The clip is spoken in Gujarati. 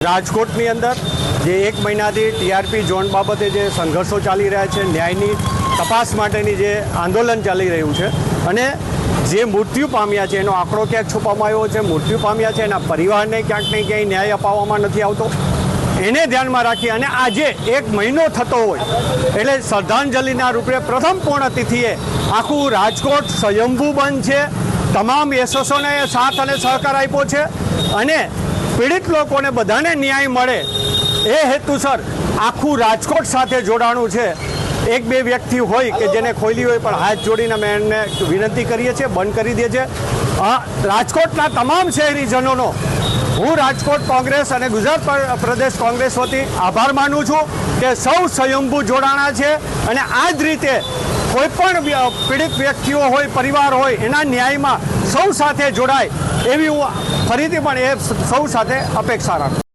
રાજકોટની અંદર જે 1 મહિનાથી ટીઆરપી ઝોન બાબતે જે સંઘર્ષો ચાલી રહ્યા છે, ન્યાયની તપાસ માટેની જે આંદોલન ચાલી રહ્યું છે અને જે મૃત્યુ પામ્યા છે એનો આંકડો ક્યાંક છુપાવવામાં આવ્યો છે, મૃત્યુ પામ્યા છે એના પરિવારને ક્યાંક ને ક્યાંય ન્યાય અપાવવામાં નથી આવતો, એને ધ્યાનમાં રાખી અને આજે 1 મહિનો થતો હોય એટલે શ્રદ્ધાંજલિના રૂપે પ્રથમ પૂર્ણતિથિએ આખું રાજકોટ સ્વયંભૂ બંધ છે. તમામ એસોસોને સાથ અને સહકાર આપ્યો છે અને પીડિત લોકોને બધાને ન્યાય મળે એ હેતુસર આખું રાજકોટ સાથે જોડાણું છે. 1-2 વ્યક્તિ હોય કે જેને ખોલી હોય પણ હાથ જોડીને અમે એમને વિનંતી કરીએ છીએ બંધ કરી દે છે. રાજકોટના તમામ શહેરીજનોનો હું રાજકોટ કોંગ્રેસ અને ગુજરાત પ્રદેશ કોંગ્રેસ વતી આભાર માનું છું કે સૌ સ્વયંભૂ જોડાણા છે અને આ જ રીતે કોઈ પણ પીડિત વ્યક્તિઓ હોય, પરિવાર હોય, એના ન્યાયમાં સૌ સાથે જોડાય એવી હું ફરીથી પણ એ સૌ સાથે અપેક્ષા રાખું.